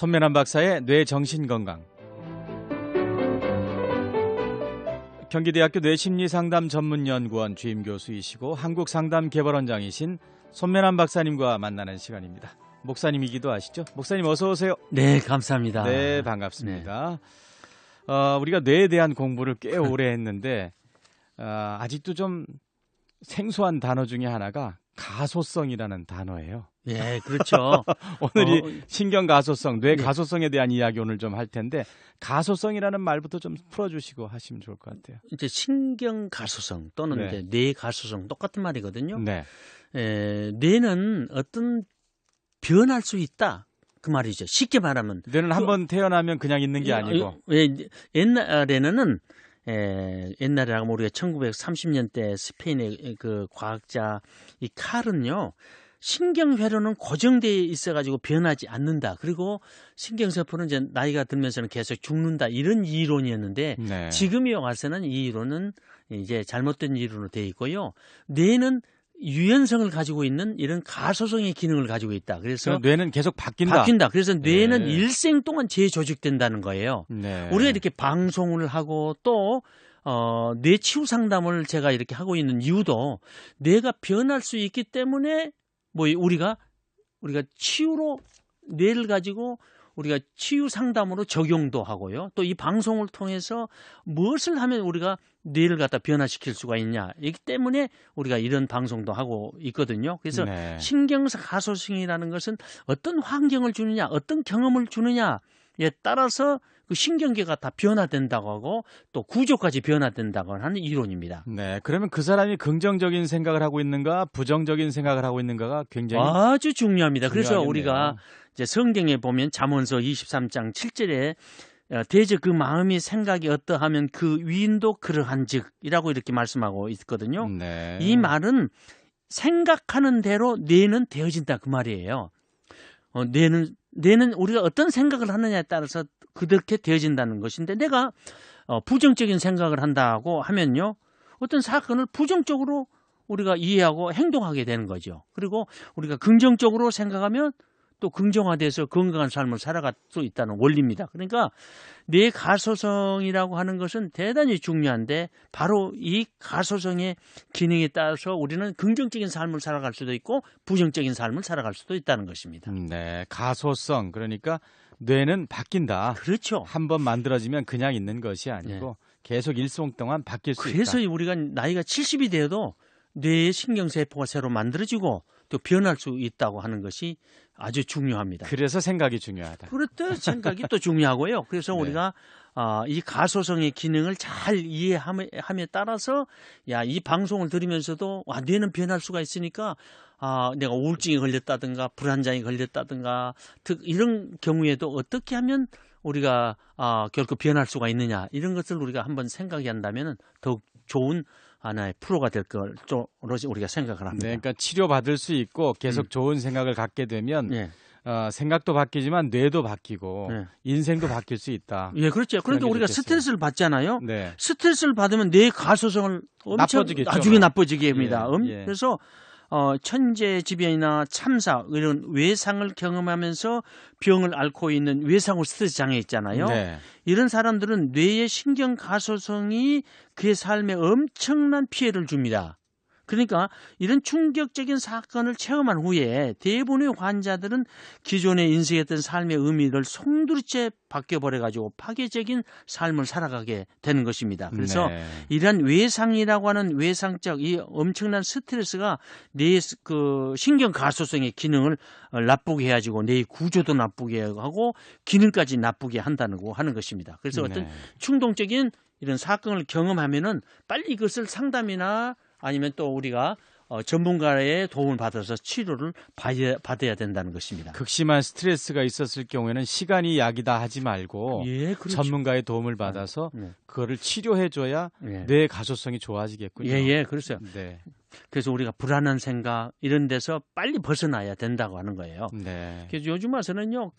손면한 박사의 뇌정신건강. 경기대학교 뇌심리상담 전문연구원 주임교수이시고 한국상담개발원장이신 손면한 박사님과 만나는 시간입니다. 목사님이기도 하시죠? 목사님 어서 오세요. 네, 감사합니다. 네, 반갑습니다. 우리가 뇌에 대한 공부를 꽤 오래 했는데 아직도 좀 생소한 단어 중에 하나가 가소성이라는 단어예요. 예, 그렇죠. 오늘이 신경가소성, 뇌가소성에 대한 이야기 오늘 좀 할 텐데 가소성이라는 말부터 좀 풀어주시고 하시면 좋을 것 같아요. 이제 신경가소성 또는 이제 뇌가소성 똑같은 말이거든요. 네. 뇌는 어떤 변할 수 있다. 그 말이죠. 쉽게 말하면. 뇌는 한번 태어나면 그냥 있는 게 아니고. 옛날에는 옛날이라고 우리가 1930년대 스페인의 그 과학자 이 칼은요. 신경회로는 고정되어 있어가지고 변하지 않는다. 그리고 신경세포는 이제 나이가 들면서는 계속 죽는다. 이런 이론이었는데 지금에 와서는 이 이론은 이제 잘못된 이론으로 되어 있고요. 뇌는 유연성을 가지고 있는 이런 가소성의 기능을 가지고 있다. 그래서 뇌는 계속 바뀐다. 그래서 뇌는 일생 동안 재조직된다는 거예요. 우리가 이렇게 방송을 하고 또 뇌 치유 상담을 제가 이렇게 하고 있는 이유도 뇌가 변할 수 있기 때문에 뭐 우리가 치유로 뇌를 가지고 우리가 치유 상담으로 적용도 하고요. 또 이 방송을 통해서 무엇을 하면 우리가 뇌를 갖다 변화시킬 수가 있냐. 이기 때문에 우리가 이런 방송도 하고 있거든요. 그래서 신경사 가소성이라는 것은 어떤 환경을 주느냐, 어떤 경험을 주느냐에 따라서 그 신경계가 다 변화된다고 하고 또 구조까지 변화된다고 하는 이론입니다. 네, 그러면 그 사람이 긍정적인 생각을 하고 있는가, 부정적인 생각을 하고 있는가가 굉장히 아주 중요합니다. 그래서 중요하겠네요. 우리가 이제 성경에 보면 잠언서 23장 7절에 대저 그 마음이 생각이 어떠하면 그 위인도 그러한즉이라고 이렇게 말씀하고 있거든요. 이 말은 생각하는 대로 뇌는 되어진다 그 말이에요. 뇌는 우리가 어떤 생각을 하느냐에 따라서 그렇게 되어진다는 것인데 내가 부정적인 생각을 한다고 하면요. 어떤 사건을 부정적으로 우리가 이해하고 행동하게 되는 거죠. 그리고 우리가 긍정적으로 생각하면 또 긍정화돼서 건강한 삶을 살아갈 수 있다는 원리입니다. 그러니까 뇌 가소성이라고 하는 것은 대단히 중요한데 바로 이 가소성의 기능에 따라서 우리는 긍정적인 삶을 살아갈 수도 있고 부정적인 삶을 살아갈 수도 있다는 것입니다. 네, 가소성 그러니까 뇌는 바뀐다. 그렇죠. 한번 만들어지면 그냥 있는 것이 아니고 계속 일생 동안 바뀔 수 있다. 그래서 우리가 나이가 70이 되어도 뇌의 신경세포가 새로 만들어지고 또 변할 수 있다고 하는 것이 아주 중요합니다. 그래서 생각이 중요하다. 그렇죠. 생각이 또 중요하고요. 그래서 우리가 이 가소성의 기능을 잘 이해함에 따라서 이 방송을 들으면서도 뇌는 변할 수가 있으니까 내가 우울증에 걸렸다든가 불안장에 걸렸다든가 이런 경우에도 어떻게 하면 우리가 결코 변할 수가 있느냐 이런 것을 우리가 한번 생각해 한다면 더욱 좋은 하나의 프로가 될 걸로 우리가 생각을 합니다. 네, 그러니까 치료받을 수 있고 계속 좋은 생각을 갖게 되면 생각도 바뀌지만 뇌도 바뀌고 인생도 바뀔 수 있다. 예, 그렇죠. 그런데 우리가 좋겠어요. 스트레스를 받잖아요. 스트레스를 받으면 뇌 가소성을 나중에 나빠지게 합니다. 그래서 천재지변이나 참사 이런 외상을 경험하면서 병을 앓고 있는 외상후 스트레스 장애 있잖아요. 이런 사람들은 뇌의 신경 가소성이 그의 삶에 엄청난 피해를 줍니다. 그러니까 이런 충격적인 사건을 체험한 후에 대부분의 환자들은 기존에 인식했던 삶의 의미를 송두리째 바뀌어버려가지고 파괴적인 삶을 살아가게 되는 것입니다. 그래서 이러한 외상이라고 하는 외상적 이 엄청난 스트레스가 뇌의 그 신경 가소성의 기능을 나쁘게 해가지고 뇌의 구조도 나쁘게 하고 기능까지 나쁘게 한다고 하는 것입니다. 그래서 어떤 충동적인 이런 사건을 경험하면은 빨리 이것을 상담이나 아니면 또 우리가 전문가의 도움을 받아서 치료를 받아야 된다는 것입니다. 극심한 스트레스가 있었을 경우에는 시간이 약이다 하지 말고 전문가의 도움을 받아서 그거를 치료해줘야 뇌 가소성이 좋아지겠군요. 그렇죠. 그래서 우리가 불안한 생각 이런 데서 빨리 벗어나야 된다고 하는 거예요. 네. 그래서 요즘 와서는요,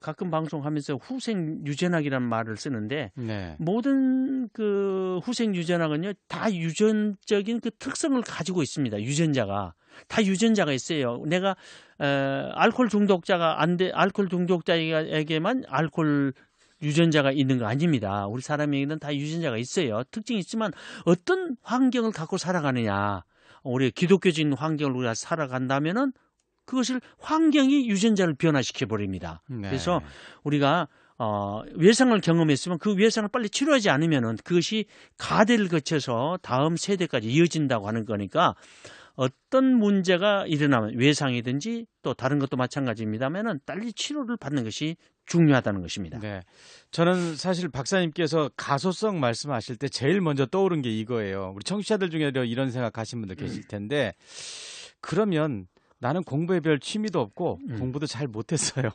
가끔 방송하면서 후생 유전학이라는 말을 쓰는데 네. 모든 그 후생 유전학은요 다 유전적인 그 특성을 가지고 있습니다. 유전자가 다 유전자가 있어요. 내가 알코올 중독자가 알코올 중독자에게만 알코올 유전자가 있는 거 아닙니다. 우리 사람에게는 다 유전자가 있어요. 특징이 있지만 어떤 환경을 갖고 살아가느냐. 우리 기독교적인 환경을 우리가 살아간다면은 그것을 환경이 유전자를 변화시켜 버립니다. 네. 그래서 우리가 외상을 경험했으면 그 외상을 빨리 치료하지 않으면은 그것이 가대를 거쳐서 다음 세대까지 이어진다고 하는 거니까 어떤 문제가 일어나면 외상이든지 또 다른 것도 마찬가지입니다만은 빨리 치료를 받는 것이 중요하다는 것입니다. 네, 저는 사실 박사님께서 가소성 말씀하실 때 제일 먼저 떠오른 게 이거예요. 우리 청취자들 중에도 이런 생각하시는 분들 계실 텐데 그러면 나는 공부에 별 취미도 없고 공부도 잘 못했어요.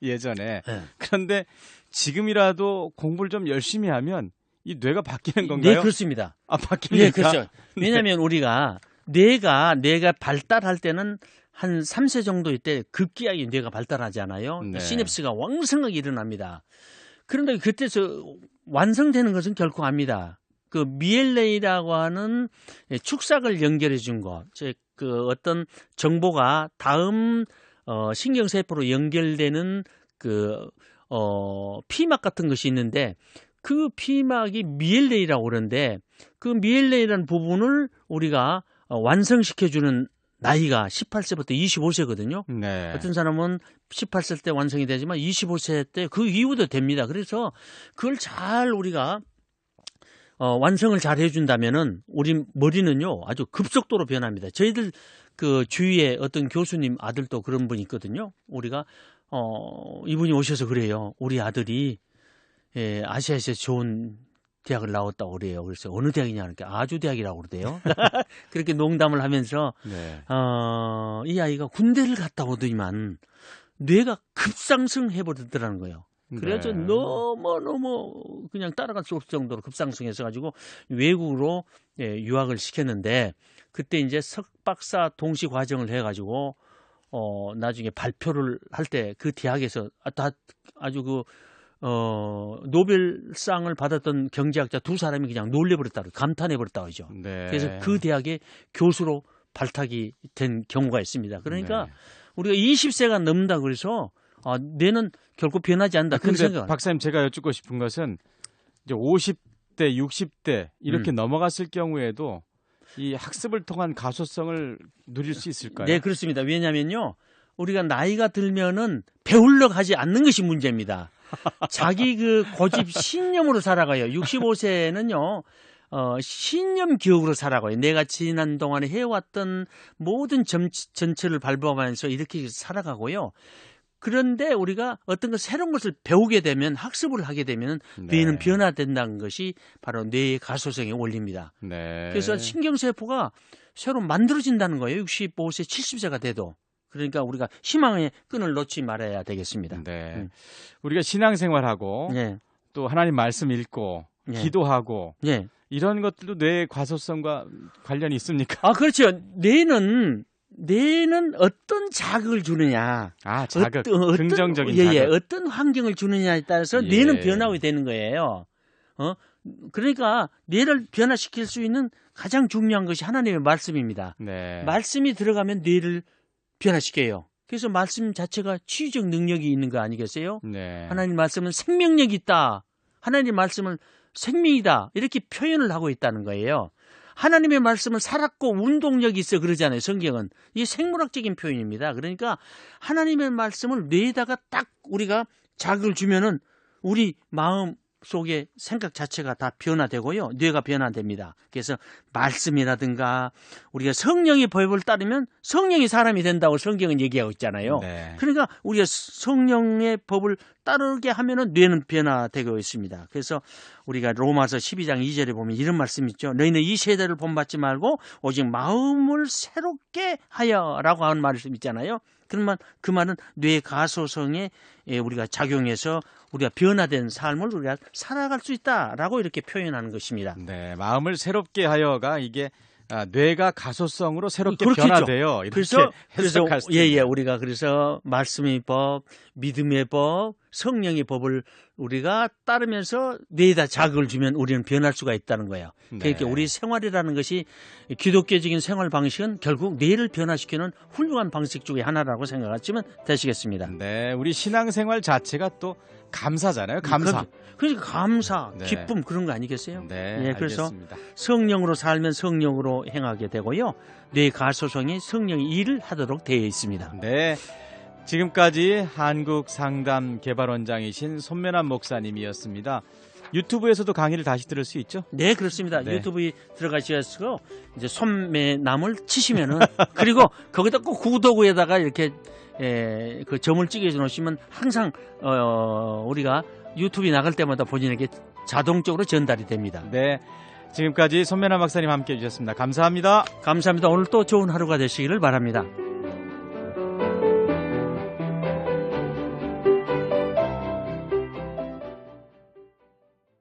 예전에. 네. 그런데 지금이라도 공부를 좀 열심히 하면 이 뇌가 바뀌는 건가요? 네, 그렇습니다. 바뀝니까? 네, 그렇죠. 왜냐하면 우리가 뇌가 발달할 때는 한 3세 정도일 때 급기야기 뇌가 발달하잖아요. 네. 시냅스가 왕성하게 일어납니다. 그런데 그때서 완성되는 것은 결코 아닙니다. 그 미엘레이라고 하는 축삭을 연결해 준 것, 즉 그 어떤 정보가 다음 신경세포로 연결되는 피막 같은 것이 있는데 그 피막이 미엘레이라고 그러는데 그 미엘레이라는 부분을 우리가 완성시켜주는 나이가 18세부터 25세거든요. 네. 어떤 사람은 18세 때 완성이 되지만 25세 때 그 이후도 됩니다. 그래서 그걸 잘 우리가 완성을 잘 해준다면은 우리 머리는요 아주 급속도로 변합니다. 저희들 그 주위에 어떤 교수님 아들도 그런 분이 있거든요. 우리가 이분이 오셔서 그래요. 우리 아들이 아시아에서 좋은 대학을 나왔다고 그래요. 그래서 어느 대학이냐 하니까 아주대학이라고 그러대요. 그렇게 농담을 하면서 네. 이 아이가 군대를 갔다 오더니만 뇌가 급상승해 버리더라는 거예요. 그래서 네. 너무 그냥 따라갈 수 없을 정도로 급상승해서 가지고 외국으로 유학을 시켰는데 그때 이제 석박사 동시 과정을 해가지고 나중에 발표를 할 때 그 대학에서 아주 노벨상을 받았던 경제학자 두 사람이 그냥 놀래버렸다고 감탄해버렸다고 하죠. 네. 그래서 그 대학의 교수로 발탁이 된 경우가 있습니다. 그러니까 네. 우리가 20세가 넘는다 그래서 뇌는 결코 변하지 않는다. 그런데 박사님 제가 여쭙고 싶은 것은 이제 50대, 60대 이렇게 넘어갔을 경우에도 이 학습을 통한 가소성을 누릴 수 있을까요? 네, 그렇습니다. 왜냐면요. 우리가 나이가 들면은 배우려고 하지 않는 것이 문제입니다. 자기 그 고집 신념으로 살아가요. 65세는요. 신념 기억으로 살아가요. 내가 지난 동안에 해왔던 모든 전체를 발부하면서 이렇게 살아가고요. 그런데 우리가 어떤 것 새로운 것을 배우게 되면 학습을 하게 되면 뇌는 변화된다는 것이 바로 뇌의 가소성의 원리입니다. 네. 그래서 신경세포가 새로 만들어진다는 거예요. 65세, 70세가 돼도. 그러니까 우리가 희망의 끈을 놓지 말아야 되겠습니다. 네. 우리가 신앙생활하고 네. 또 하나님 말씀 읽고 기도하고 이런 것들도 뇌의 가소성과 관련이 있습니까? 그렇죠. 뇌는 어떤 자극을 주느냐. 자극. 긍정적인 자극. 어떤 환경을 주느냐에 따라서 뇌는 변화가 되는 거예요. 그러니까 뇌를 변화시킬 수 있는 가장 중요한 것이 하나님의 말씀입니다. 네. 말씀이 들어가면 뇌를 변화시켜요. 그래서 말씀 자체가 치유적 능력이 있는 거 아니겠어요? 네. 하나님 말씀은 생명력이 있다. 하나님 말씀은 생명이다. 이렇게 표현을 하고 있다는 거예요. 하나님의 말씀은 살았고 운동력이 있어 그러잖아요. 성경은. 이게 생물학적인 표현입니다. 그러니까 하나님의 말씀을 뇌에다가 딱 우리가 자극을 주면은 우리 마음 속의 생각 자체가 다 변화되고요. 뇌가 변화됩니다. 그래서 말씀이라든가 우리가 성령의 법을 따르면 성령이 사람이 된다고 성경은 얘기하고 있잖아요. 네. 그러니까 우리가 성령의 법을 따르게 하면은 뇌는 변화되고 있습니다. 그래서 우리가 로마서 12장 2절에 보면 이런 말씀이 있죠. 너희는 이 세대를 본받지 말고 오직 마음을 새롭게 하여라고 하는 말씀이 있잖아요. 그러면 그 말은 뇌 가소성에 우리가 작용해서 우리가 변화된 삶을 우리가 살아갈 수 있다라고 이렇게 표현하는 것입니다. 네, 마음을 새롭게 하여가 이게 뇌가 가소성으로 새롭게 그렇겠죠. 변화돼요. 이렇게 그래서 해석할 수 예, 있는. 우리가 그래서 말씀의 법, 믿음의 법, 성령의 법을 우리가 따르면서 뇌에다 자극을 주면 우리는 변할 수가 있다는 거예요. 그러니까 우리 생활이라는 것이 기독교적인 생활 방식은 결국 뇌를 변화시키는 훌륭한 방식 중에 하나라고 생각하시면 되시겠습니다. 네, 우리 신앙생활 자체가 또 감사잖아요. 감사. 그러니까 감사, 네. 기쁨 그런 거 아니겠어요? 네, 예, 그래서 알겠습니다. 성령으로 살면 성령으로 행하게 되고요. 뇌 가소성이 성령이 일을 하도록 되어 있습니다. 네, 지금까지 한국상담개발원장이신 손면한 목사님이었습니다. 유튜브에서도 강의를 다시 들을 수 있죠? 네, 그렇습니다. 네. 유튜브에 들어가셔서 이제 손매남을 치시면은 그리고 거기다 꼭 구독에다가 이렇게 그 점을 찍어 놓으시면 항상 우리가 유튜브에 나갈 때마다 본인에게 자동적으로 전달이 됩니다. 네, 지금까지 손면한 박사님 함께해 주셨습니다. 감사합니다. 감사합니다. 오늘 또 좋은 하루가 되시기를 바랍니다.